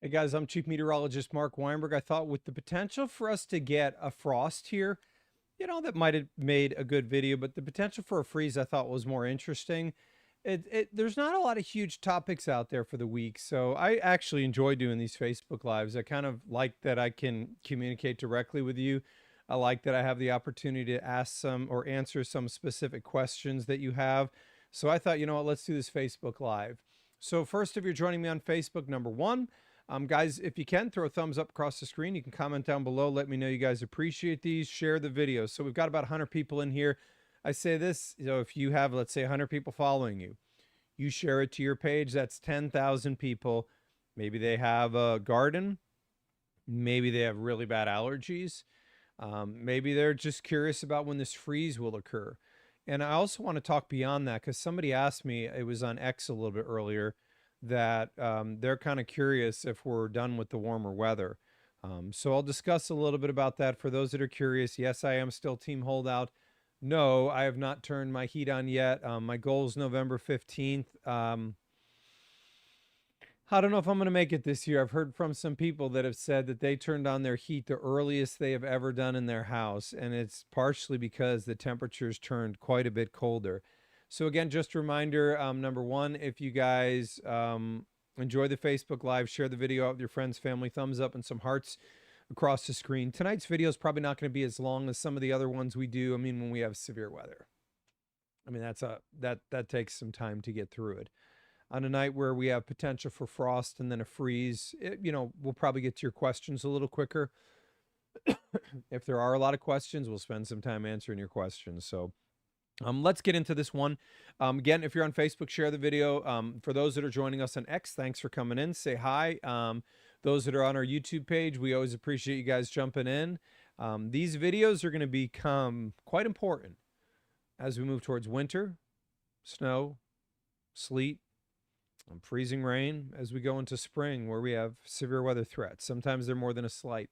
Hey guys, I'm Chief Meteorologist Mark Weinberg. I thought with the potential for us to get a frost here, that might have made a good video, but the potential for a freeze I thought was more interesting. There's not a lot of huge topics out there for the week, so I actually enjoy doing these Facebook Lives. I kind of like that I can communicate directly with you. I like that I have the opportunity to ask some or answer some specific questions that you have. So I thought, you know what, let's do this Facebook Live. So first, if you're joining me on Facebook, number one, guys, if you can, throw a thumbs up across the screen. You can comment down below. Let me know you guys appreciate these. Share the videos. So we've got about 100 people in here. I say this, if you have, let's say, 100 people following you, you share it to your page. That's 10,000 people. Maybe they have a garden. Maybe they have really bad allergies. Maybe they're just curious about when this freeze will occur. And I also want to talk beyond that because somebody asked me, it was on X a little bit earlier, that they're kind of curious if we're done with the warmer weather. So I'll discuss a little bit about that. For those that are curious, yes, I am still team holdout. No, I have not turned my heat on yet. My goal is November 15th. I don't know if I'm going to make it this year. I've heard from some people that have said that they turned on their heat the earliest they have ever done in their house, and it's partially because the temperatures turned quite a bit colder. So again, just a reminder, number one, if you guys enjoy the Facebook Live, share the video out with your friends, family, thumbs up, and some hearts across the screen. Tonight's video is probably not going to be as long as some of the other ones we do. I mean, when we have severe weather. I mean, that takes some time to get through it. On a night where we have potential for frost and then a freeze, we'll probably get to your questions a little quicker. If there are a lot of questions, we'll spend some time answering your questions. So let's get into this one. Again, if you're on Facebook, share the video. For those that are joining us on X, thanks for coming in. Say hi. Those that are on our YouTube page, we always appreciate you guys jumping in. These videos are going to become quite important as we move towards winter, snow, sleet, freezing rain, as we go into spring where we have severe weather threats. Sometimes they're more than a slight.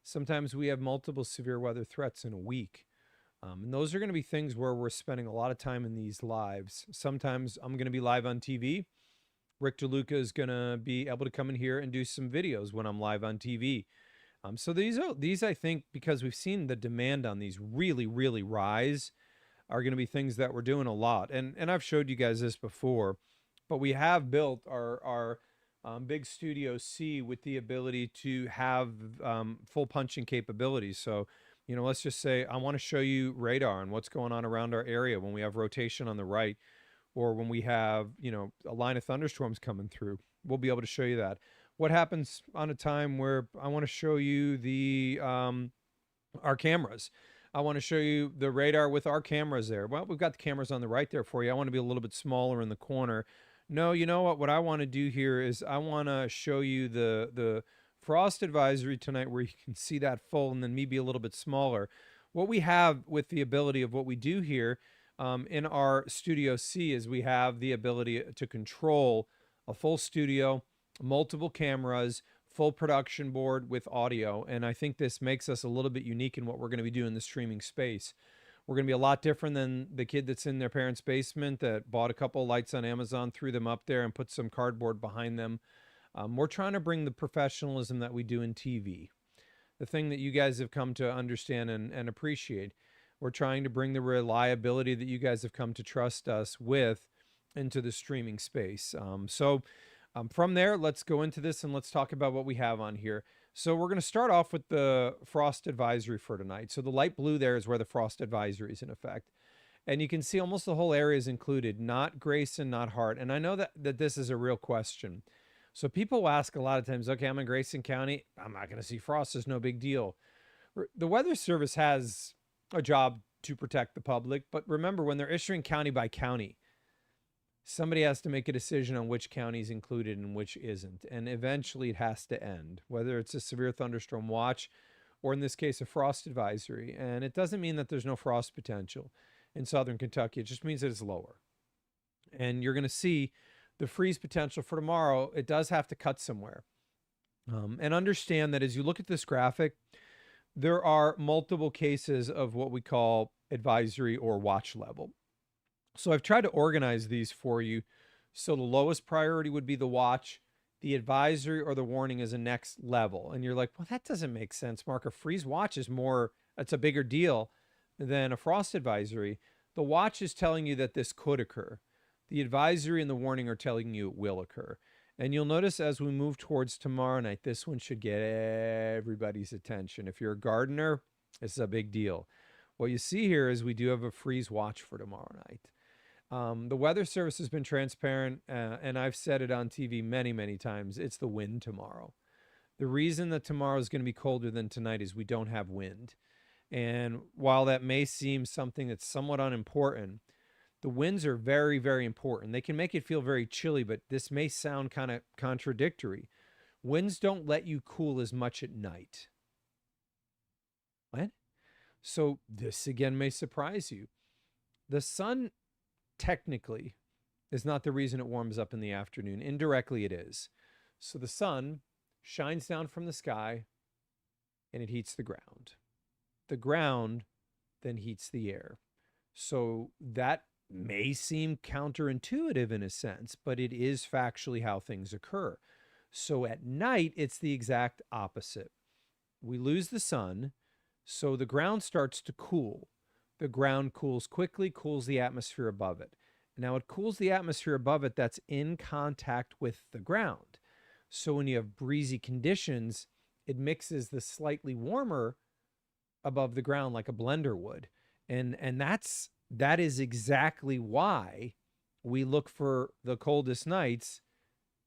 Sometimes we have multiple severe weather threats in a week. And those are going to be things where we're spending a lot of time in these lives. Sometimes I'm going to be live on TV. Rick DeLuca is going to be able to come in here and do some videos when I'm live on TV. So these, I think, because we've seen the demand on these really, really rise, are going to be things that we're doing a lot. And I've showed you guys this before, but we have built our big Studio C with the ability to have full punching capabilities. So, let's just say I want to show you radar and what's going on around our area when we have rotation on the right, or when we have, a line of thunderstorms coming through. We'll be able to show you that. What happens on a time where I want to show you the our cameras. I want to show you the radar with our cameras there. Well, we've got the cameras on the right there for you. I want to be a little bit smaller in the corner. No, you know what? What I want to do here is I want to show you the frost advisory tonight where you can see that full and then maybe a little bit smaller. What we have with the ability of what we do here in our Studio C is we have the ability to control a full studio, multiple cameras, full production board with audio. And I think this makes us a little bit unique in what we're going to be doing in the streaming space. We're going to be a lot different than the kid that's in their parents' basement that bought a couple of lights on Amazon, threw them up there, and put some cardboard behind them. We're trying to bring the professionalism that we do in TV, the thing that you guys have come to understand and appreciate. We're trying to bring the reliability that you guys have come to trust us with into the streaming space. From there, let's go into this and let's talk about what we have on here. So we're going to start off with the frost advisory for tonight. So the light blue there is where the frost advisory is in effect. And you can see almost the whole area is included, not Grayson, not Hart. And I know that this is a real question. So people ask a lot of times, okay, I'm in Grayson County. I'm not going to see frost. It's no big deal. The Weather Service has a job to protect the public. But remember, when they're issuing county by county, somebody has to make a decision on which county is included and which isn't. And eventually it has to end, whether it's a severe thunderstorm watch or in this case, a frost advisory. And it doesn't mean that there's no frost potential in southern Kentucky. It just means that it's lower. And you're going to see the freeze potential for tomorrow. It does have to cut somewhere. And understand that as you look at this graphic, there are multiple cases of what we call advisory or watch level. So I've tried to organize these for you. So the lowest priority would be the watch. the advisory or the warning is a next level. And you're like, well, that doesn't make sense, Mark. A freeze watch is more, it's a bigger deal than a frost advisory. The watch is telling you that this could occur. The advisory and the warning are telling you it will occur. And you'll notice as we move towards tomorrow night, this one should get everybody's attention. If you're a gardener, this is a big deal. What you see here is we do have a freeze watch for tomorrow night. The Weather Service has been transparent, and I've said it on TV many, many times. It's the wind tomorrow. The reason that tomorrow is going to be colder than tonight is we don't have wind. And while that may seem something that's somewhat unimportant, the winds are very, very important. They can make it feel very chilly, but this may sound kind of contradictory. Winds don't let you cool as much at night. What? So this again may surprise you. The sun technically is not the reason it warms up in the afternoon. Indirectly, it is. So the sun shines down from the sky and it heats the ground. The ground then heats the air. So that may seem counterintuitive in a sense, but it is factually how things occur. So at night, it's the exact opposite. We lose the sun, so the ground starts to cool. The ground cools quickly, cools the atmosphere above it. Now it cools the atmosphere above it that's in contact with the ground. So when you have breezy conditions, it mixes the slightly warmer above the ground like a blender would. And that is exactly why we look for the coldest nights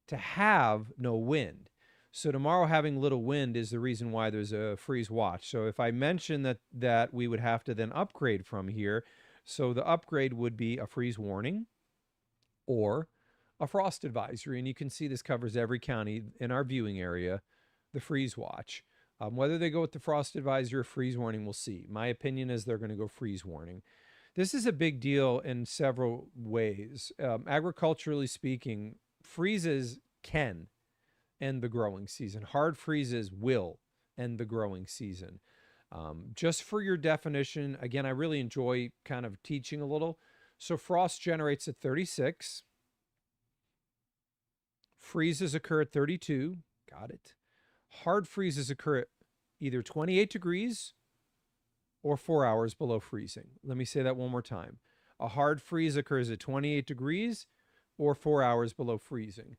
to have no wind. So tomorrow having little wind is the reason why there's a freeze watch. So if I mention that we would have to then upgrade from here, so the upgrade would be a freeze warning or a frost advisory. And you can see this covers every county in our viewing area, the freeze watch. Whether they go with the frost advisory or freeze warning, we'll see. My opinion is they're going to go freeze warning. This is a big deal in several ways. Agriculturally speaking, freezes can end the growing season. Hard freezes will end the growing season. Just for your definition, again, I really enjoy kind of teaching a little. So frost generates at 36. Freezes occur at 32. Got it. Hard freezes occur at either 28 degrees or 4 hours below freezing. Let me say that one more time. A hard freeze occurs at 28 degrees or 4 hours below freezing.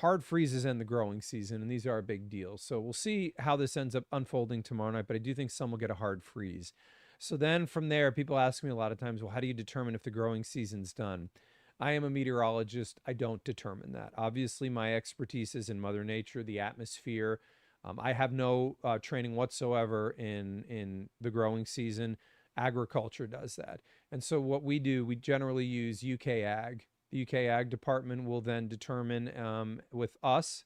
Hard freezes end the growing season, and these are a big deal. So we'll see how this ends up unfolding tomorrow night, but I do think some will get a hard freeze. So then from there, people ask me a lot of times, well, how do you determine if the growing season's done? I am a meteorologist. I don't determine that. Obviously, my expertise is in Mother Nature, the atmosphere. I have no training whatsoever in the growing season. Agriculture does that. And so what we do, we generally use UK Ag. The UK Ag department will then determine with us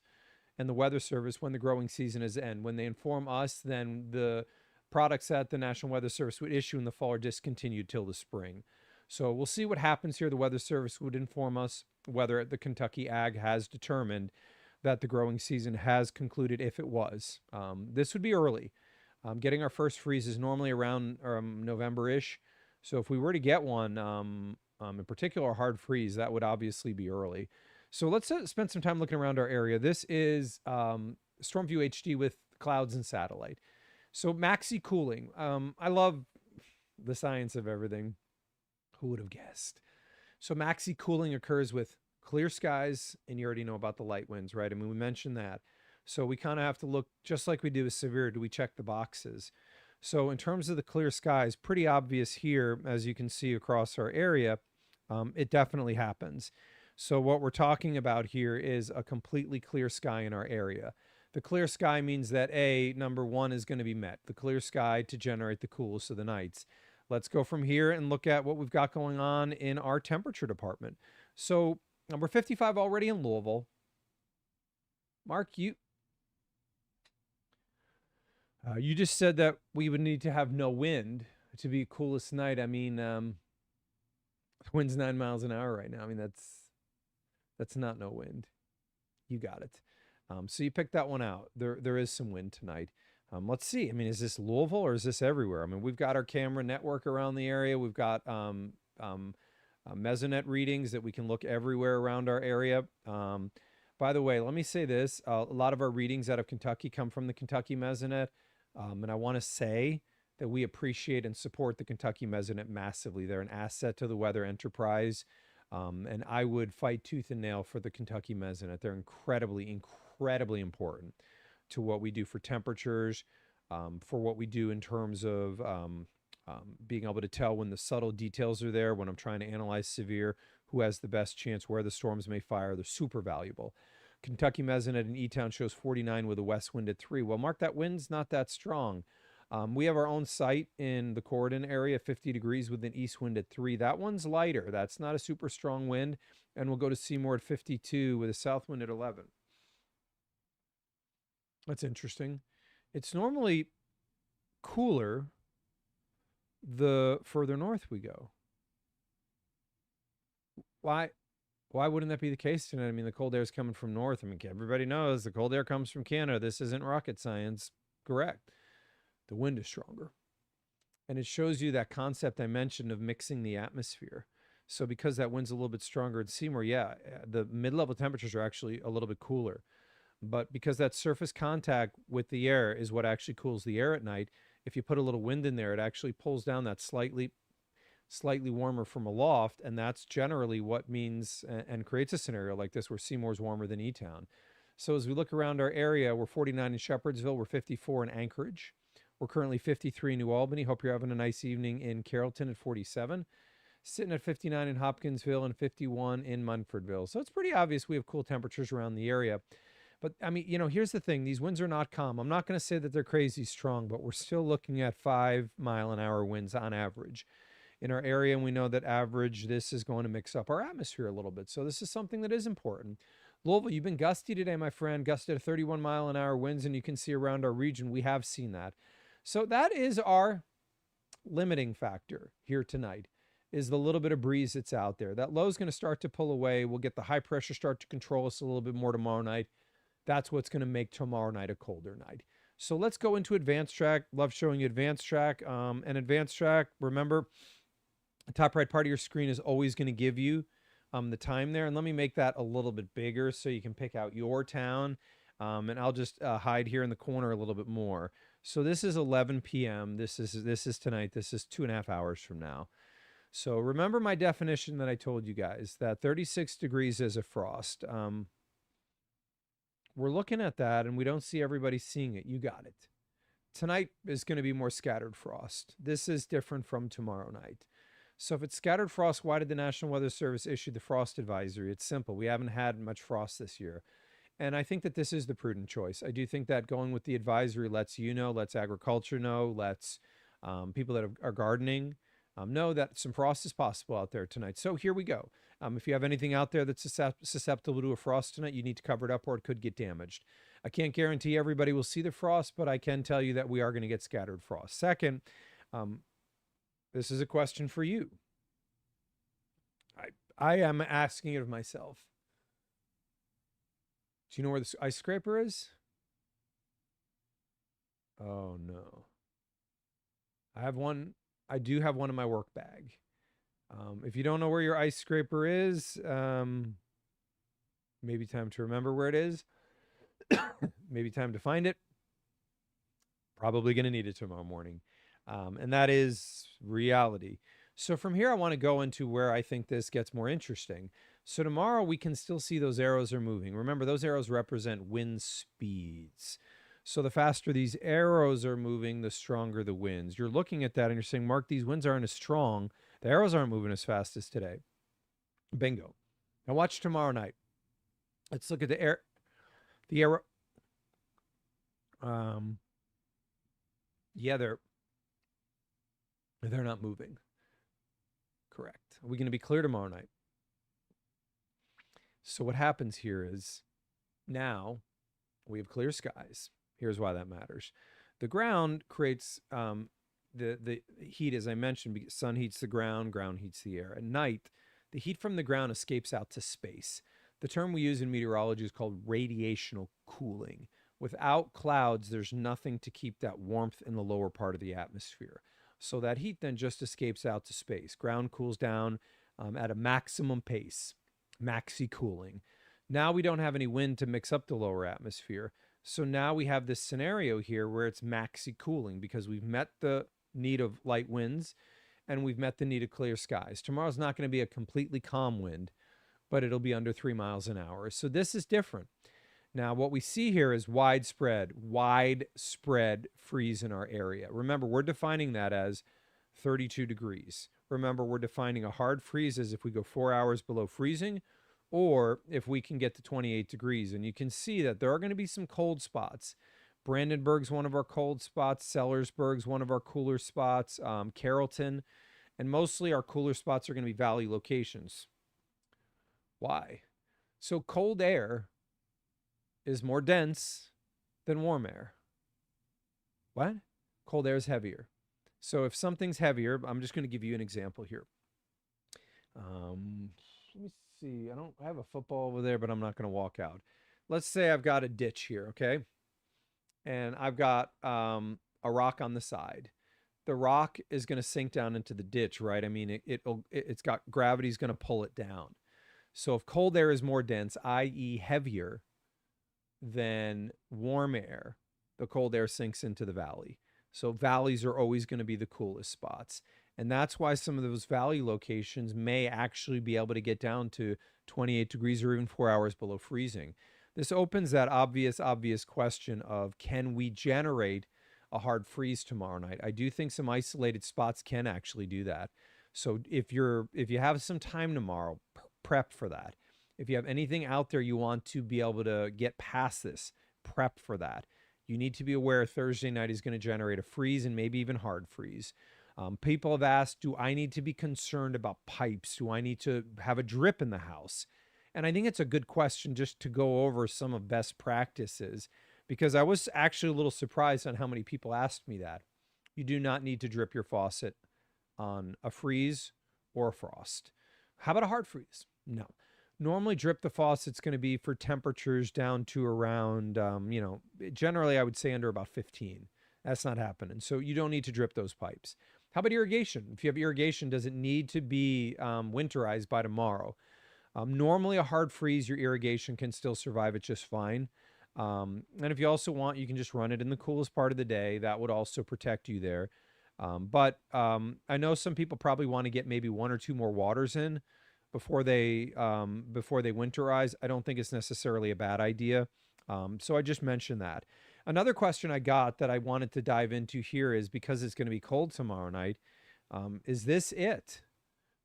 and the Weather Service when the growing season is end. When they inform us, then the products that the National Weather Service would issue in the fall are discontinued till the spring. So we'll see what happens here. The Weather Service would inform us whether the Kentucky Ag has determined that the growing season has concluded if it was. This would be early. Getting our first freeze is normally around November-ish. So if we were to get one, in particular a hard freeze, that would obviously be early. So let's spend some time looking around our area. This is StormView HD with clouds and satellite. So maxi cooling. I love the science of everything. Who would have guessed? So maxi cooling occurs with clear skies, and you already know about the light winds, right? I mean, we mentioned that. So we kind of have to look, just like we do with severe, do we check the boxes? So in terms of the clear skies, pretty obvious here, as you can see across our area, it definitely happens. So what we're talking about here is a completely clear sky in our area. The clear sky means that number one is going to be met, the clear sky to generate the coolest of the nights. Let's go from here and look at what we've got going on in our temperature department. So number 55 already in Louisville. Mark, you just said that we would need to have no wind to be coolest night. I mean, wind's 9 miles an hour right now. I mean, that's not no wind. You got it. So you picked that one out. There is some wind tonight. Let's see. I mean, is this Louisville or is this everywhere? I mean, we've got our camera network around the area. We've got Mesonet readings that we can look everywhere around our area. By the way, let me say this. A lot of our readings out of Kentucky come from the Kentucky Mesonet. And I want to say that we appreciate and support the Kentucky Mesonet massively. They're an asset to the weather enterprise. And I would fight tooth and nail for the Kentucky Mesonet. They're incredibly, incredibly important to what we do for temperatures, for what we do in terms of being able to tell when the subtle details are there, when I'm trying to analyze severe, who has the best chance, where the storms may fire. They're super valuable. Kentucky Mesonet in E-Town shows 49 with a west wind at 3. Well, Mark, that wind's not that strong. We have our own site in the Corridon area, 50 degrees with an east wind at 3. That one's lighter. That's not a super strong wind. And we'll go to Seymour at 52 with a south wind at 11. That's interesting. It's normally cooler the further north we go. Why wouldn't that be the case tonight? I mean, the cold air is coming from north. I mean, everybody knows the cold air comes from Canada. This isn't rocket science. Correct. The wind is stronger. And it shows you that concept I mentioned of mixing the atmosphere. So because that wind's a little bit stronger in Seymour, yeah, the mid-level temperatures are actually a little bit cooler. But because that surface contact with the air is what actually cools the air at night, if you put a little wind in there, it actually pulls down that slightly warmer from aloft, and that's generally what means and creates a scenario like this where Seymour's warmer than E-Town. So as we look around our area, we're 49 in Shepherdsville, we're 54 in Anchorage, we're currently 53 in New Albany. Hope you're having a nice evening in Carrollton at 47. Sitting at 59 in Hopkinsville and 51 in Munfordville. So it's pretty obvious we have cool temperatures around the area. But I mean, here's the thing. These winds are not calm. I'm not going to say that they're crazy strong, but we're still looking at 5-mile-an-hour winds on average in our area. And we know that average, this is going to mix up our atmosphere a little bit. So this is something that is important. Louisville, you've been gusty today, my friend. Gusted at 31-mile-an-hour winds, and you can see around our region, we have seen that. So that is our limiting factor here tonight, is the little bit of breeze that's out there. That low is going to start to pull away. We'll get the high pressure start to control us a little bit more tomorrow night. That's what's going to make tomorrow night a colder night. So let's go into advanced track. Love showing you advanced track. And advanced track, remember, the top right part of your screen is always going to give you the time there. And let me make that a little bit bigger so you can pick out your town. And I'll just hide here in the corner a little bit more. So this is 11 p.m. This is tonight. This is 2.5 hours from now. So remember my definition that I told you guys, that 36 degrees is a frost. We're looking at that, and we don't see everybody seeing it. You got it. Tonight is going to be more scattered frost. This is different from tomorrow night. So if it's scattered frost, why did the National Weather Service issue the frost advisory? It's simple. We haven't had much frost this year. And I think that this is the prudent choice. I do think that going with the advisory lets you know, lets agriculture know, lets people that are gardening know that some frost is possible out there tonight. So here we go. If you have anything out there that's susceptible to a frost tonight, you need to cover it up or it could get damaged. I can't guarantee everybody will see the frost, but I can tell you that we are going to get scattered frost. Second, this is a question for you. I am asking it of myself. Do you know where this ice scraper is? Oh, no. I do have one in my work bag. If you don't know where your ice scraper is, maybe time to remember where it is. Maybe time to find it. Probably going to need it tomorrow morning. And that is reality. So from here, I want to go into where I think this gets more interesting. So tomorrow, we can still see those arrows are moving. Remember, those arrows represent wind speeds. So the faster these arrows are moving, the stronger the winds. You're looking at that and you're saying, Mark, these winds aren't as strong. The arrows aren't moving as fast as today. Bingo. Now watch tomorrow night. Let's look at the arrow. Yeah, they're not moving. Correct. Are we going to be clear tomorrow night? So what happens here is now we have clear skies. Here's why that matters. The ground creates the heat, as I mentioned, because sun heats the ground heats the air. At night, the heat from the ground escapes out to space. The term we use in meteorology is called radiational cooling. Without clouds, there's nothing to keep that warmth in the lower part of the atmosphere. So that heat then just escapes out to space. Ground cools down at a maximum pace, maxi cooling. Now we don't have any wind to mix up the lower atmosphere. So now we have this scenario here where it's maxi cooling because we've met the need of light winds and we've met the need of clear skies. Tomorrow's not going to be a completely calm wind, but it'll be under 3 miles an hour. So this is different. Now, what we see here is widespread freeze in our area. Remember, we're defining that as 32 degrees. Remember, we're defining a hard freeze as if we go 4 hours below freezing or if we can get to 28 degrees. And you can see that there are going to be some cold spots. Brandenburg's one of our cold spots. Sellersburg's one of our cooler spots. Carrollton. And mostly our cooler spots are going to be valley locations. Why? So cold air is more dense than warm air. What? Cold air is heavier. So if something's heavier, I'm just going to give you an example here. Let me see. I have a football over there, but I'm not going to walk out. Let's say I've got a ditch here, okay? And I've got a rock on the side. The rock is going to sink down into the ditch, right? I mean, it's got gravity's going to pull it down. So if cold air is more dense, i.e. heavier than warm air, the cold air sinks into the valley. So valleys are always going to be the coolest spots. And that's why some of those valley locations may actually be able to get down to 28 degrees or even 4 hours below freezing. This opens that obvious question of, can we generate a hard freeze tomorrow night? I do think some isolated spots can actually do that. So if you have some time tomorrow, prep for that. If you have anything out there you want to be able to get past this, prep for that. You need to be aware Thursday night is going to generate a freeze and maybe even hard freeze. People have asked, do I need to be concerned about pipes? Do I need to have a drip in the house? And I think it's a good question just to go over some of best practices, because I was actually a little surprised on how many people asked me that. You do not need to drip your faucet on a freeze or a frost. How about a hard freeze? No. Normally drip the faucet's going to be for temperatures down to around, generally I would say under about 15. That's not happening. So you don't need to drip those pipes. How about irrigation? If you have irrigation, does it need to be winterized by tomorrow? Normally a hard freeze, your irrigation can still survive it just fine. And if you also want, you can just run it in the coolest part of the day. That would also protect you there. But I know some people probably want to get maybe 1 or 2 more waters in before they winterize. I don't think it's necessarily a bad idea. So I just mentioned that. Another question I got that I wanted to dive into here is, because it's going to be cold tomorrow night, is this it?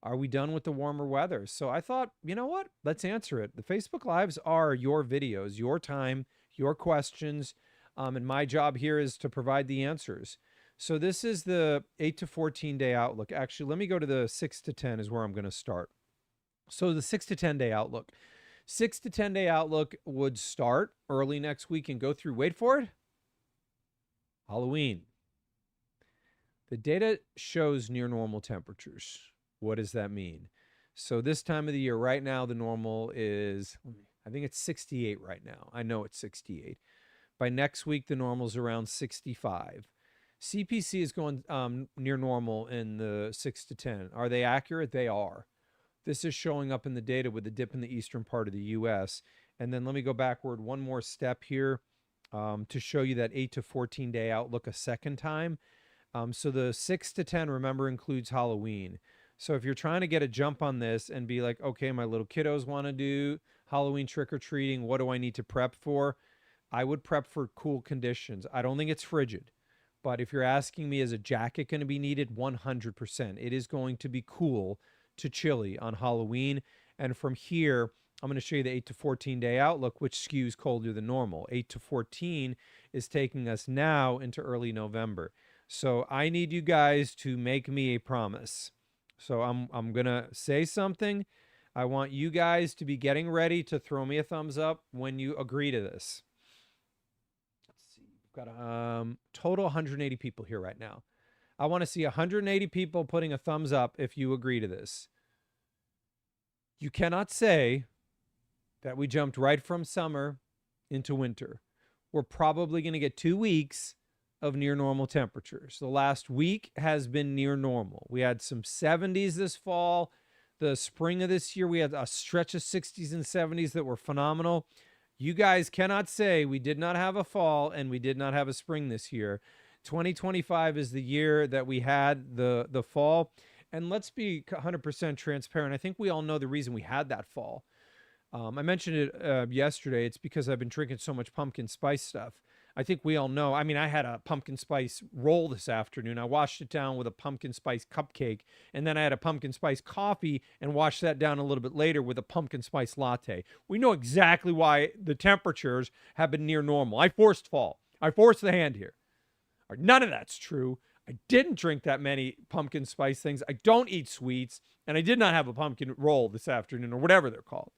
Are we done with the warmer weather? So I thought, you know what? Let's answer it. The Facebook Lives are your videos, your time, your questions, and my job here is to provide the answers. So this is the 8 to 14 day outlook. Actually, let me go to the 6 to 10 is where I'm going to start. So the 6 to 10 day outlook. 6 to 10 day outlook would start early next week and go through, wait for it, Halloween. The data shows near normal temperatures. What does that mean? So this time of the year, right now, the normal is, I think it's 68 right now. I know it's 68. By next week, the normal is around 65. CPC is going near normal in the 6 to 10. Are they accurate? They are. This is showing up in the data with the dip in the eastern part of the U.S. And then let me go backward one more step here to show you that 8 to 14 day outlook a second time. So the 6 to 10, remember, includes Halloween. So if you're trying to get a jump on this and be like, okay, my little kiddos want to do Halloween trick-or-treating, what do I need to prep for? I would prep for cool conditions. I don't think it's frigid. But if you're asking me, is a jacket going to be needed? 100%. It is going to be cool to chilly on Halloween. And from here, I'm going to show you the 8 to 14 day outlook, which skews colder than normal. 8 to 14 is taking us now into early November. So I need you guys to make me a promise. So I'm going to say something. I want you guys to be getting ready to throw me a thumbs up when you agree to this. Let's see. We've got a total 180 people here right now. I want to see 180 people putting a thumbs up if you agree to this. You cannot say that we jumped right from summer into winter. We're probably going to get 2 weeks of near normal temperatures. The last week has been near normal. We had some 70s this fall. The spring of this year, we had a stretch of 60s and 70s that were phenomenal. You guys cannot say we did not have a fall and we did not have a spring this year. 2025 is the year that we had the fall. And let's be 100% transparent. I think we all know the reason we had that fall. I mentioned it yesterday. It's because I've been drinking so much pumpkin spice stuff. I think we all know. I mean, I had a pumpkin spice roll this afternoon. I washed it down with a pumpkin spice cupcake, and then I had a pumpkin spice coffee and washed that down a little bit later with a pumpkin spice latte. We know exactly why the temperatures have been near normal. I forced fall. I forced the hand here. None of that's true. I didn't drink that many pumpkin spice things. I don't eat sweets, and I did not have a pumpkin roll this afternoon or whatever they're called.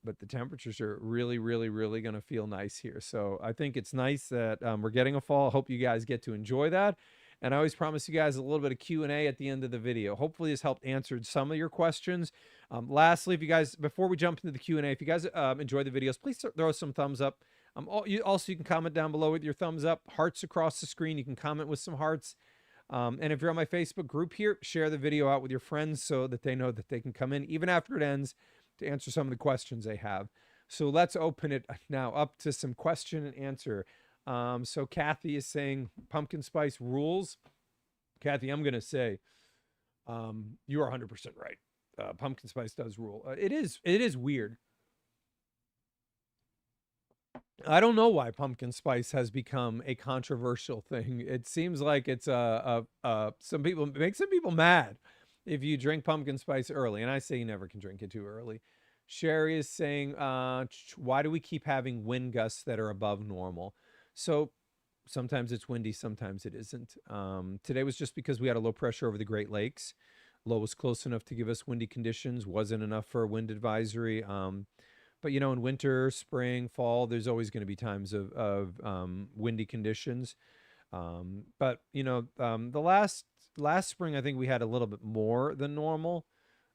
But the temperatures are really, really, really going to feel nice here. So I think it's nice that we're getting a fall. I hope you guys get to enjoy that. And I always promise you guys a little bit of Q&A at the end of the video. Hopefully this helped answer some of your questions. Lastly, if you guys, before we jump into the Q&A, if you guys enjoy the videos, please throw some thumbs up. Also, you can comment down below with your thumbs up, hearts across the screen. You can comment with some hearts. And if you're on my Facebook group here, share the video out with your friends so that they know that they can come in, even after it ends, to answer some of the questions they have. So let's open it now up to some question and answer. So Kathy is saying pumpkin spice rules. Kathy, I'm going to say you are 100% right. Pumpkin spice does rule. It is weird. I don't know why pumpkin spice has become a controversial thing. It seems like it's some people make some people mad if you drink pumpkin spice early, and I say you never can drink it too early. Sherry is saying, why do we keep having wind gusts that are above normal? So sometimes it's windy, sometimes it isn't. Today was just because we had a low pressure over the Great Lakes. Low was close enough to give us windy conditions, wasn't enough for a wind advisory. But, you know, in winter, spring, fall, there's always going to be times of windy conditions. But, you know, the last spring, I think we had a little bit more than normal.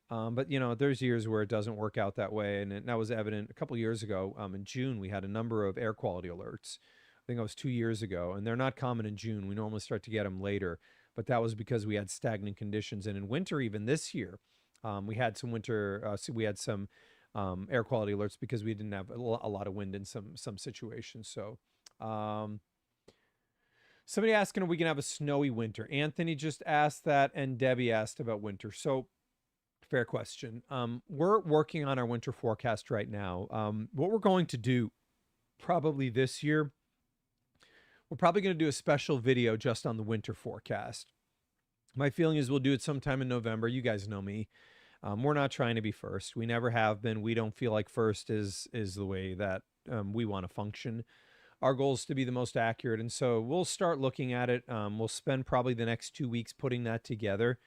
But, you know, there's years where it doesn't work out that way. And that was evident a couple of years ago. In June, we had a number of air quality alerts. I think it was 2 years ago. And they're not common in June. We normally start to get them later. But that was because we had stagnant conditions. And in winter, even this year, we had some winter, so we had some air quality alerts because we didn't have a lot of wind in some situations. So somebody asking if we can have a snowy winter. Anthony just asked that, and Debbie asked about winter. So fair question. We're working on our winter forecast right now. What we're going to do probably this year, we're probably going to do a special video just on the winter forecast. My feeling is we'll do it sometime in November. You guys know me. We're not trying to be first. We never have been. We don't feel like first is the way that we want to function. Our goal is to be the most accurate. And so we'll start looking at it. We'll spend probably the next 2 weeks putting that together.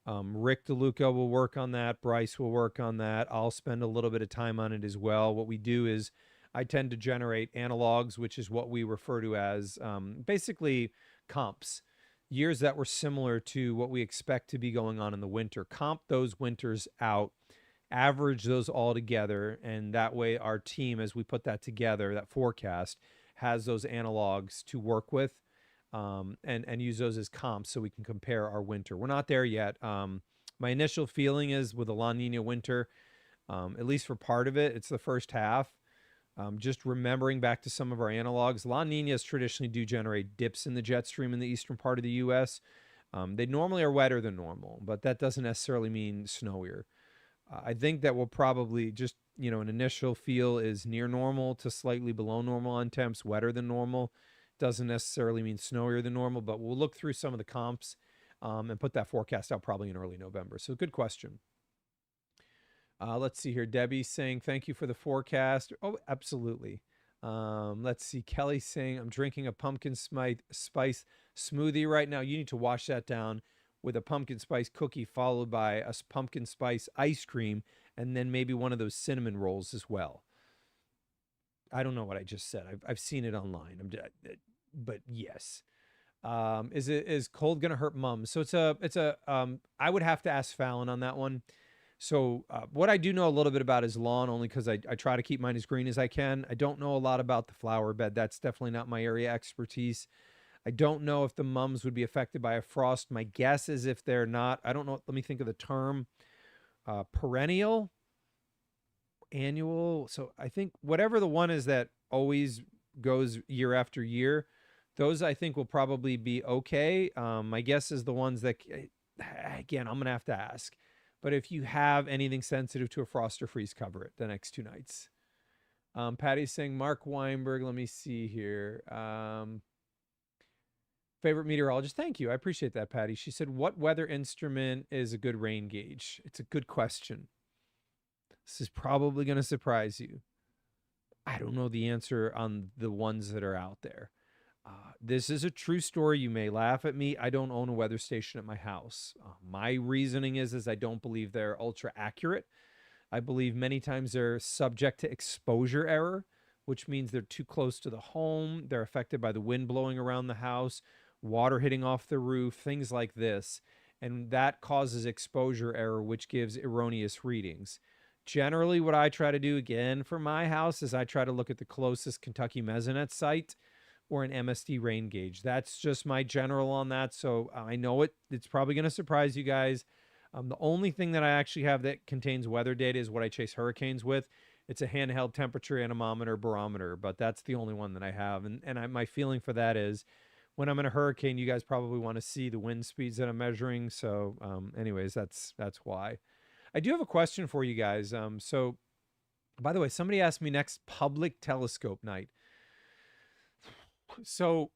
Rick DeLuca will work on that. Bryce will work on that. I'll spend a little bit of time on it as well. What we do is I tend to generate analogs, which is what we refer to as basically comps. Years that were similar to what we expect to be going on in the winter. Comp those winters out, average those all together, and that way our team, as we put that together, that forecast, has those analogs to work with and use those as comps so we can compare our winter. We're not there yet. My initial feeling is with the La Nina winter, at least for part of it, it's the first half. Just remembering back to some of our analogs, La Ninas traditionally do generate dips in the jet stream in the eastern part of the U.S. They normally are wetter than normal, but that doesn't necessarily mean snowier. I think that we'll probably just, you know, an initial feel is near normal to slightly below normal on temps, wetter than normal. Doesn't necessarily mean snowier than normal, but we'll look through some of the comps and put that forecast out probably in early November. So good question. Let's see here. Debbie's saying, thank you for the forecast. Oh, absolutely. Let's see. Kelly's saying, I'm drinking a pumpkin spice smoothie right now. You need to wash that down with a pumpkin spice cookie followed by a pumpkin spice ice cream and then maybe one of those cinnamon rolls as well. I don't know what I just said. I've seen it online. But yes. Is cold going to hurt mums? So I would have to ask Fallon on that one. So what I do know a little bit about is lawn, only because I try to keep mine as green as I can. I don't know a lot about the flower bed. That's definitely not my area expertise. I don't know if the mums would be affected by a frost. My guess is if they're not, I don't know. Let me think of the term. perennial, annual. So I think whatever the one is that always goes year after year, those I think will probably be okay. My guess is the ones that, again, I'm going to have to ask. But if you have anything sensitive to a frost or freeze, cover it the next 2 nights. Patty's saying Mark Weinberg. Let me see here. Favorite meteorologist. Thank you. I appreciate that, Patty. She said, what weather instrument is a good rain gauge? It's a good question. This is probably going to surprise you. I don't know the answer on the ones that are out there. This is a true story. You may laugh at me. I don't own a weather station at my house. My reasoning is I don't believe they're ultra accurate. I believe many times they're subject to exposure error, which means they're too close to the home. They're affected by the wind blowing around the house, water hitting off the roof, things like this. And that causes exposure error, which gives erroneous readings. Generally, what I try to do, again, for my house is I try to look at the closest Kentucky Mesonet site or an MSD rain gauge. That's just my general on that. So I know it's probably going to surprise you guys. The only thing that I actually have that contains weather data is what I chase hurricanes with. It's a handheld temperature anemometer barometer, but that's the only one that I have. And my feeling for that is when I'm in a hurricane, you guys probably want to see the wind speeds that I'm measuring. So anyways, that's why. I do have a question for you guys. So by the way, somebody asked me next public telescope night. So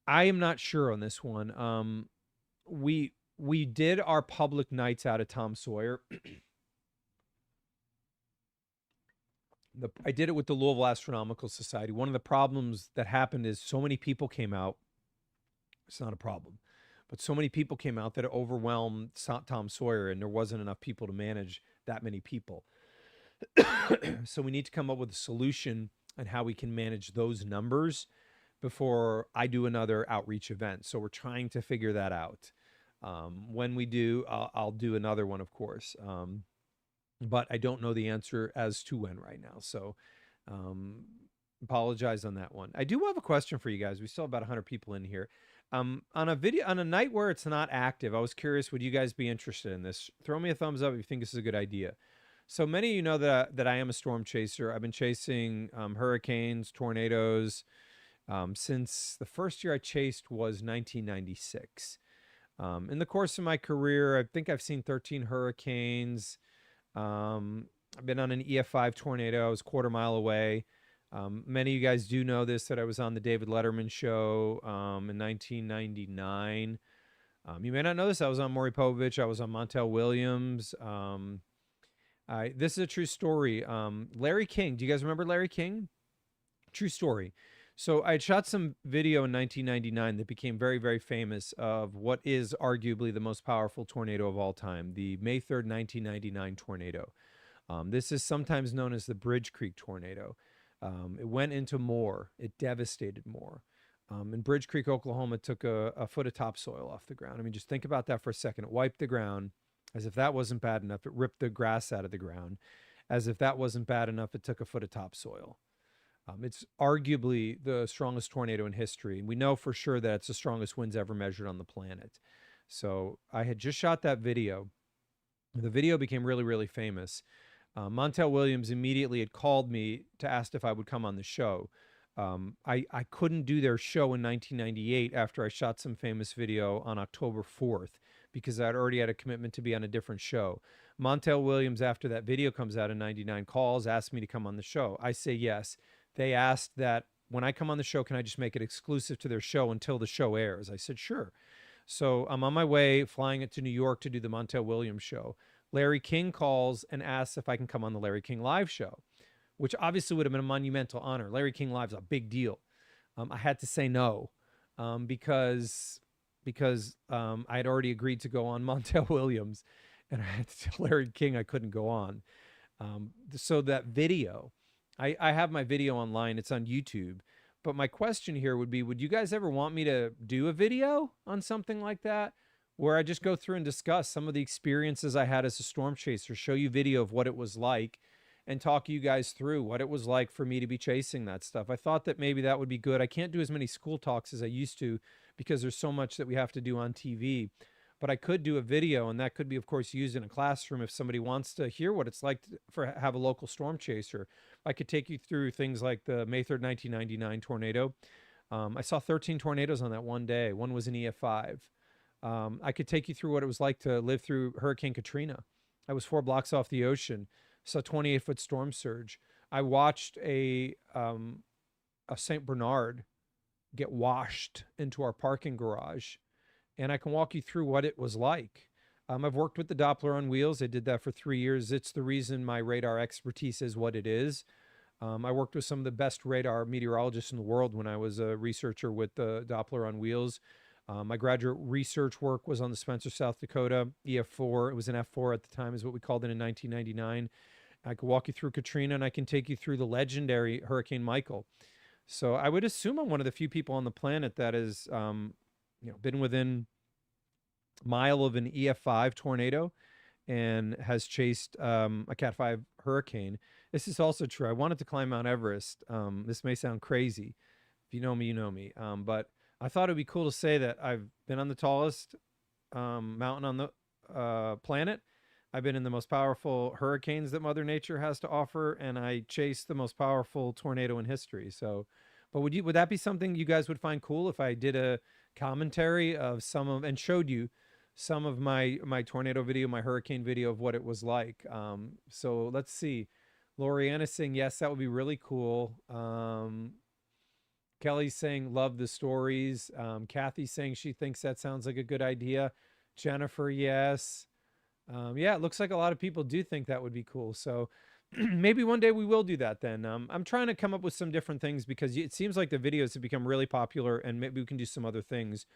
I am not sure on this one. We did our public nights out at Tom Sawyer. I did it with the Louisville Astronomical Society. One of the problems that happened is so many people came out. It's not a problem, but so many people came out that it overwhelmed Tom Sawyer, and there wasn't enough people to manage that many people. So we need to come up with a solution on how we can manage those numbers before I do another outreach event. So we're trying to figure that out. When we do, I'll do another one, of course. But I don't know the answer as to when right now. So apologize on that one. I do have a question for you guys. We still have about 100 people in here. On a night where it's not active, I was curious, would you guys be interested in this? Throw me a thumbs up if you think this is a good idea. So many of you know that I am a storm chaser. I've been chasing hurricanes, tornadoes, since the first year I chased was 1996. In the course of my career, I think I've seen 13 hurricanes. I've been on an EF5 tornado. I was a quarter mile away. Many of you guys do know this, that I was on the David Letterman show in 1999. You may not know this. I was on Maury Povich. I was on Montel Williams. This is a true story. Larry King. Do you guys remember Larry King? True story. So I had shot some video in 1999 that became very, very famous of what is arguably the most powerful tornado of all time, the May 3rd, 1999 tornado. This is sometimes known as the Bridge Creek tornado. It went into Moore. It devastated Moore. In Bridge Creek, Oklahoma, it took a foot of topsoil off the ground. I mean, just think about that for a second. It wiped the ground. As if that wasn't bad enough, it ripped the grass out of the ground. As if that wasn't bad enough, it took a foot of topsoil. It's arguably the strongest tornado in history. And we know for sure that it's the strongest winds ever measured on the planet. So I had just shot that video. The video became really, really famous. Montel Williams immediately had called me to ask if I would come on the show. I couldn't do their show in 1998 after I shot some famous video on October 4th because I'd already had a commitment to be on a different show. Montel Williams, after that video comes out in 99, calls, asks me to come on the show. I say yes. They asked that when I come on the show, can I just make it exclusive to their show until the show airs? I said, sure. So I'm on my way, flying it to New York to do the Montel Williams show. Larry King calls and asks if I can come on the Larry King Live show, which obviously would have been a monumental honor. Larry King Live's a big deal. I had to say no because I had already agreed to go on Montel Williams, and I had to tell Larry King I couldn't go on. So that video, I have my video online. It's on YouTube. But my question here would be, would you guys ever want me to do a video on something like that, where I just go through and discuss some of the experiences I had as a storm chaser, show you video of what it was like, and talk you guys through what it was like for me to be chasing that stuff? I thought that maybe that would be good. I can't do as many school talks as I used to because there's so much that we have to do on TV. but I could do a video, and that could be, of course, used in a classroom if somebody wants to hear what it's like for have a local storm chaser. I could take you through things like the May 3rd, 1999 tornado. I saw 13 tornadoes on that one day. One was an EF5. I could take you through what it was like to live through Hurricane Katrina. I was 4 blocks off the ocean, saw 28-foot storm surge. I watched a St. Bernard get washed into our parking garage, and I can walk you through what it was like. I've worked with the Doppler on wheels. I did that for 3 years. It's the reason my radar expertise is what it is. I worked with some of the best radar meteorologists in the world when I was a researcher with the Doppler on wheels. My graduate research work was on the Spencer, South Dakota EF4. It was an F4 at the time, is what we called it in 1999. I could walk you through Katrina, and I can take you through the legendary Hurricane Michael. So I would assume I'm one of the few people on the planet that has, been within a mile of an EF5 tornado and has chased a Cat 5 hurricane. This is also true. I wanted to climb Mount Everest. This may sound crazy. If you know me, you know me. But I thought it'd be cool to say that I've been on the tallest mountain on the planet. I've been in the most powerful hurricanes that Mother Nature has to offer, and I chased the most powerful tornado in history. So, but would that be something you guys would find cool if I did a commentary of some of and showed you some of my tornado video, my hurricane video of what it was like? So let's see. Loriana saying yes, that would be really cool. Kelly's saying love the stories. Kathy's saying she thinks that sounds like a good idea. Jennifer, yes. Yeah, it looks like a lot of people do think that would be cool. So maybe one day we will do that then. I'm trying to come up with some different things because it seems like the videos have become really popular, and maybe we can do some other things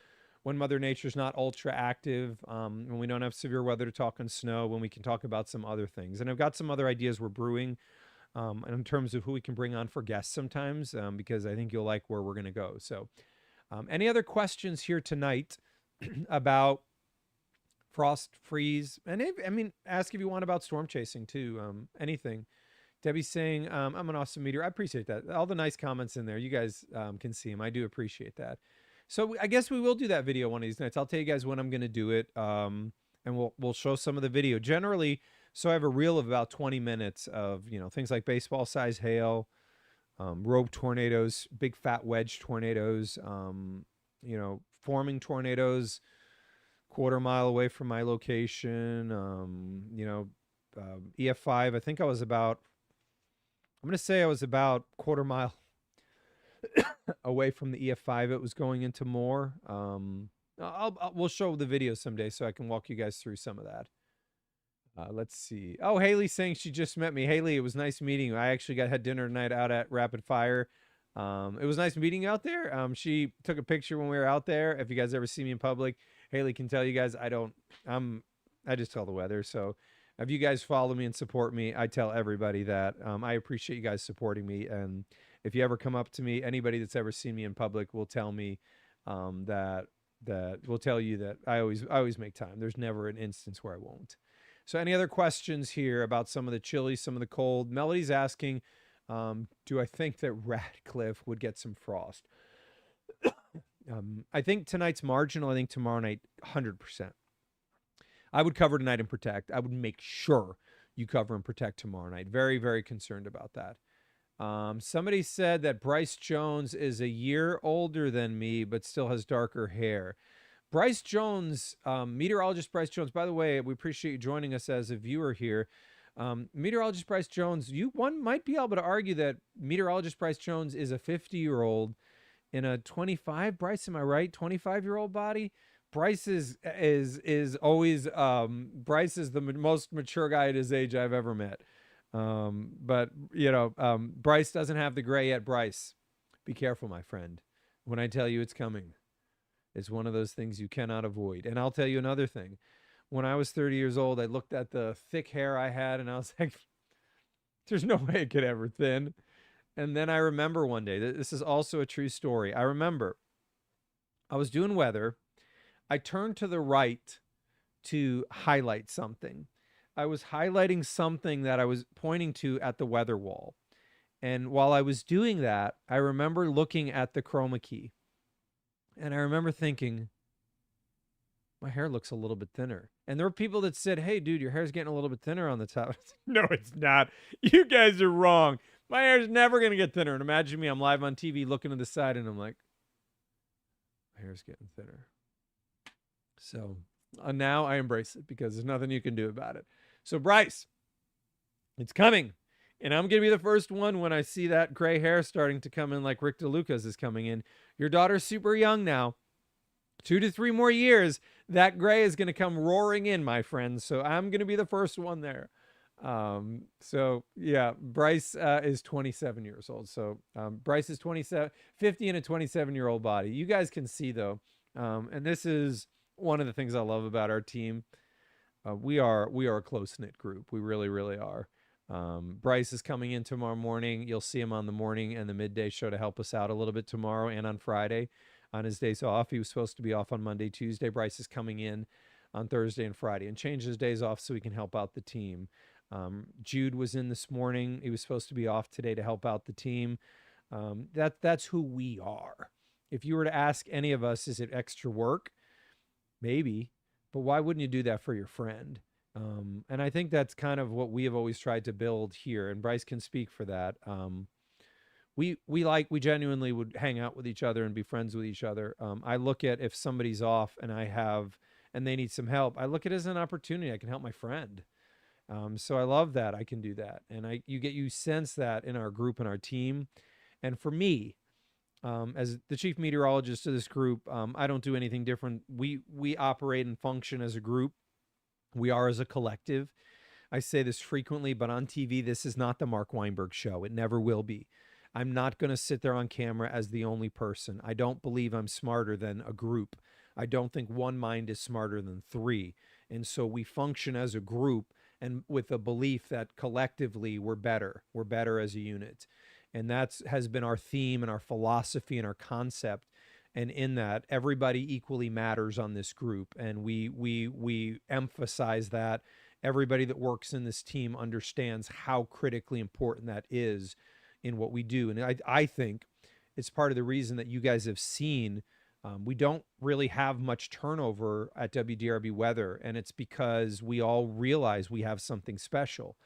when Mother Nature's not ultra active, when we don't have severe weather to talk on snow, when we can talk about some other things. And I've got some other ideas we're brewing in terms of who we can bring on for guests sometimes, because I think you'll like where we're going to go. So any other questions here tonight about frost, freeze, and ask if you want about storm chasing too. Anything. Debbie's saying, I'm an awesome meteor. I appreciate that. All the nice comments in there. You guys can see them. I do appreciate that. So I guess we will do that video one of these nights. I'll tell you guys when I'm going to do it, and we'll show some of the video. Generally, so I have a reel of about 20 minutes of things like baseball size hail, rogue tornadoes, big fat wedge tornadoes, forming tornadoes, quarter-mile away from my location, EF5. I think I'm going to say I was about quarter-mile away from the EF5. It was going into more. We'll show the video someday so I can walk you guys through some of that. Let's see. Oh, Haley's saying she just met me. Haley, it was nice meeting you. I actually had dinner tonight out at Rapid Fire. It was nice meeting you out there. She took a picture when we were out there. If you guys ever see me in public, Haley can tell you guys I just tell the weather. So if you guys follow me and support me, I tell everybody that I appreciate you guys supporting me. And if you ever come up to me, anybody that's ever seen me in public will tell me that will tell you that I always make time. There's never an instance where I won't. So any other questions here about some of the chilly, some of the cold? Melody's asking, do I think that Radcliffe would get some frost? I think tonight's marginal. I think tomorrow night, 100%. I would cover tonight and protect. I would make sure you cover and protect tomorrow night. Very, very concerned about that. Somebody said that Bryce Jones is a year older than me, but still has darker hair. Bryce Jones, meteorologist Bryce Jones, by the way, we appreciate you joining us as a viewer here. Meteorologist Bryce Jones, one might be able to argue that meteorologist Bryce Jones is a 50-year-old in a 25, Bryce, am I right? 25-year-old body. Bryce is always Bryce is the most mature guy at his age I've ever met. But Bryce doesn't have the gray yet. Bryce, be careful, my friend. When I tell you it's coming, it's one of those things you cannot avoid. And I'll tell you another thing. When I was 30 years old, I looked at the thick hair I had and I was like, there's no way it could ever thin. And then I remember one day, this is also a true story. I remember I was doing weather. I turned to the right to highlight something. I was highlighting something that I was pointing to at the weather wall. And while I was doing that, I remember looking at the chroma key. And I remember thinking, my hair looks a little bit thinner. And there were people that said, hey, dude, your hair's getting a little bit thinner on the top. No, it's not. You guys are wrong. My hair's never going to get thinner. And imagine me, I'm live on TV looking to the side, and I'm like, my hair's getting thinner. So now I embrace it because there's nothing you can do about it. So, Bryce, it's coming. And I'm going to be the first one when I see that gray hair starting to come in like Rick DeLucas is coming in. Your daughter's super young now. 2 to 3 more years, that gray is going to come roaring in, my friends. So I'm going to be the first one there. So yeah, Bryce is 27 years old. So Bryce is 50 in a 27-year-old body. You guys can see though, and this is one of the things I love about our team. We are a close-knit group. We really, really are. Bryce is coming in tomorrow morning. You'll see him on the morning and the midday show to help us out a little bit tomorrow and on Friday. On his days off, he was supposed to be off on Monday, Tuesday. Bryce is coming in on Thursday and Friday and changed his days off so he can help out the team. Jude was in this morning. He was supposed to be off today to help out the team. That's who we are. If you were to ask any of us, is it extra work? Maybe, but why wouldn't you do that for your friend? And I think that's kind of what we have always tried to build here. And Bryce can speak for that. We genuinely would hang out with each other and be friends with each other. I look at if somebody's off and and they need some help, I look at it as an opportunity. I can help my friend. So I love that I can do that. And you sense that in our group and our team. And for me, as the chief meteorologist of this group, I don't do anything different. We operate and function as a group. We are as a collective. I say this frequently, but on TV, this is not the Mark Weinberg show. It never will be. I'm not going to sit there on camera as the only person. I don't believe I'm smarter than a group. I don't think one mind is smarter than 3. And so we function as a group and with a belief that collectively we're better. We're better as a unit. And that has been our theme and our philosophy and our concept. And in that, everybody equally matters on this group. And we emphasize that. Everybody that works in this team understands how critically important that is in what we do. And I think it's part of the reason that you guys have seen we don't really have much turnover at WDRB Weather, and it's because we all realize we have something special,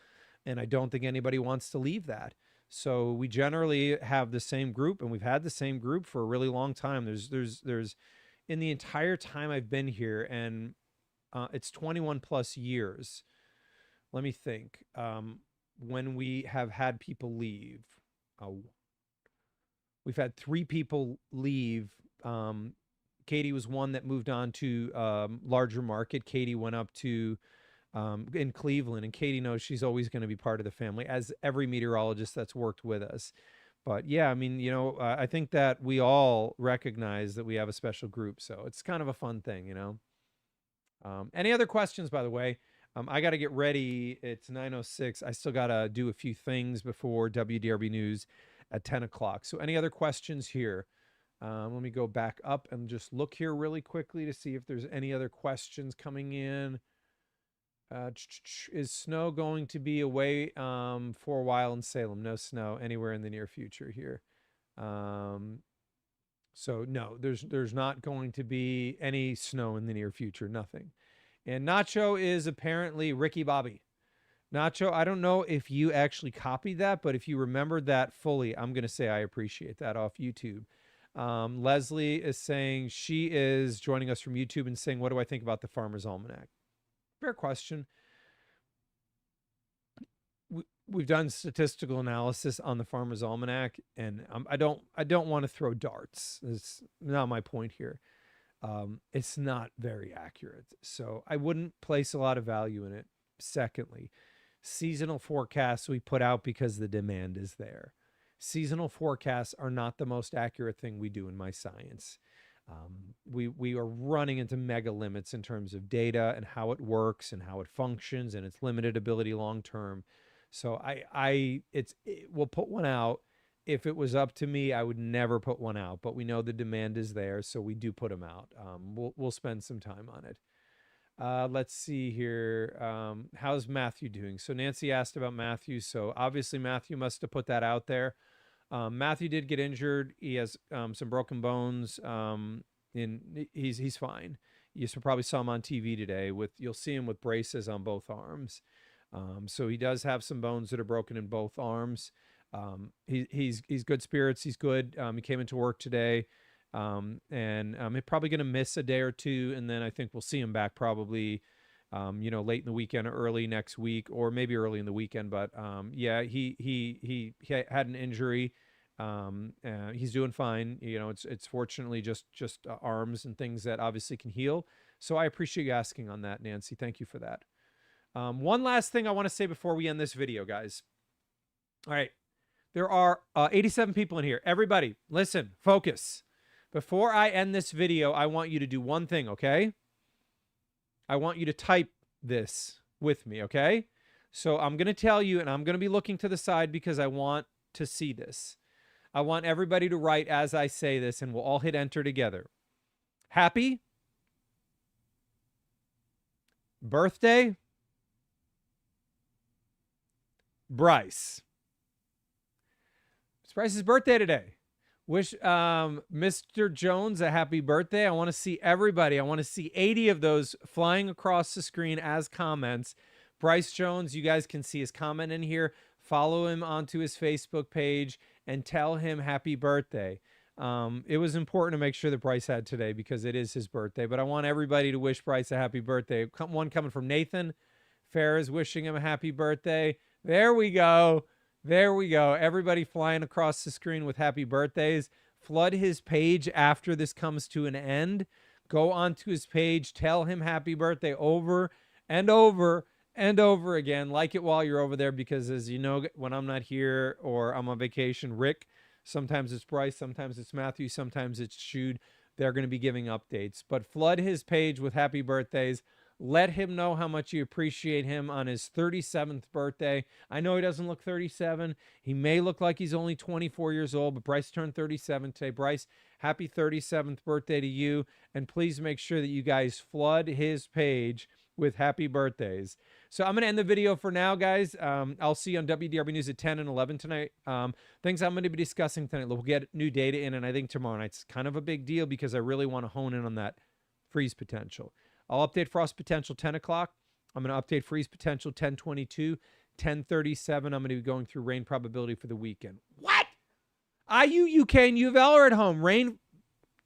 and I don't think anybody wants to leave that. So we generally have the same group, and we've had the same group for a really long time. There's in the entire time I've been here, and it's 21 plus years. Let me think. When we have had people leave, we've had 3 people leave. Katie was one that moved on to larger market. Katie went up to in Cleveland, and Katie knows she's always going to be part of the family, as every meteorologist that's worked with us. But yeah, I mean, I think that we all recognize that we have a special group, so it's kind of a fun thing, Any other questions, by the way? I got to get ready. It's 9:06. I still got to do a few things before WDRB News at 10 o'clock. So any other questions here? Let me go back up and just look here really quickly to see if there's any other questions coming in. Is snow going to be away for a while in Salem? No snow anywhere in the near future here. So no, there's not going to be any snow in the near future, nothing. And Nacho is apparently Ricky Bobby. Nacho, I don't know if you actually copied that, but if you remembered that fully, I'm going to say I appreciate that off YouTube. Leslie is saying she is joining us from YouTube and saying, what do I think about the Farmer's Almanac? Fair question. We've done statistical analysis on the Farmer's Almanac, and I don't want to throw darts. It's not my point here. It's not very accurate, so I wouldn't place a lot of value in it. Secondly, seasonal forecasts we put out because the demand is there. Seasonal forecasts are not the most accurate thing we do in my science. We are running into mega limits in terms of data and how it works and how it functions and its limited ability long term. So we'll put one out. If it was up to me, I would never put one out, but we know the demand is there, so we do put them out. We'll spend some time on it. Let's see here. How's Matthew doing? So Nancy asked about Matthew. So obviously Matthew must have put that out there. Matthew did get injured. He has some broken bones. And he's fine. You probably saw him on TV today. You'll see him with braces on both arms. So he does have some bones that are broken in both arms. He's good spirits. He's good. He came into work today, and he's probably going to miss a day or two, and then I think we'll see him back probably, late in the weekend or early next week, or maybe early in the weekend. But yeah, he had an injury. He's doing fine. It's fortunately just arms and things that obviously can heal. So I appreciate you asking on that, Nancy. Thank you for that. One last thing I want to say before we end this video, guys. All right. There are 87 people in here. Everybody, listen, focus. Before I end this video, I want you to do one thing, okay? I want you to type this with me, okay? So I'm going to tell you, and I'm going to be looking to the side because I want to see this. I want everybody to write as I say this, and we'll all hit enter together. Happy birthday, Bryce. It's Bryce's birthday today. Wish Mr. Jones a happy birthday. I want to see everybody. I want to see 80 of those flying across the screen as comments. Bryce Jones, you guys can see his comment in here. Follow him onto his Facebook page and tell him happy birthday. It was important to make sure that Bryce had today because it is his birthday. But I want everybody to wish Bryce a happy birthday. One coming from Nathan. Farrah's wishing him a happy birthday. There we go. There we go. Everybody flying across the screen with happy birthdays. Flood his page after this comes to an end. Go onto his page. Tell him happy birthday over and over and over again. Like it while you're over there because, as you know, when I'm not here or I'm on vacation, Rick, sometimes it's Bryce, sometimes it's Matthew, sometimes it's Jude. They're going to be giving updates. But flood his page with happy birthdays. Let him know how much you appreciate him on his 37th birthday. I know he doesn't look 37. He may look like he's only 24 years old, but Bryce turned 37 today. Bryce, happy 37th birthday to you. And please make sure that you guys flood his page with happy birthdays. So I'm going to end the video for now, guys. I'll see you on WDRB News at 10 and 11 tonight. Things I'm going to be discussing tonight. We'll get new data in, and I think tomorrow night's kind of a big deal because I really want to hone in on that freeze potential. I'll update frost potential 10 o'clock. I'm going to update freeze potential 10:22, 10:37. I'm going to be going through rain probability for the weekend. What? IU, UK, and U of L are at home. Rain,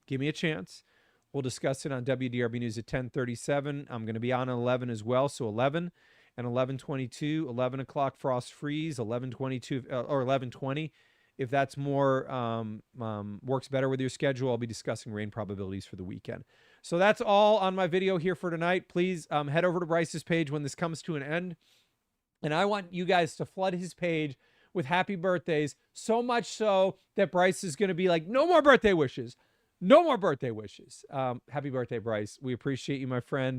give me a chance. We'll discuss it on WDRB News at 10:37. I'm going to be on 11 as well, so 11 and 11:22, 11 o'clock frost freeze, 11:22 or 11:20. If that's more works better with your schedule, I'll be discussing rain probabilities for the weekend. So that's all on my video here for tonight. Please head over to Bryce's page when this comes to an end. And I want you guys to flood his page with happy birthdays, so much so that Bryce is going to be like, no more birthday wishes. No more birthday wishes. Happy birthday, Bryce. We appreciate you, my friend.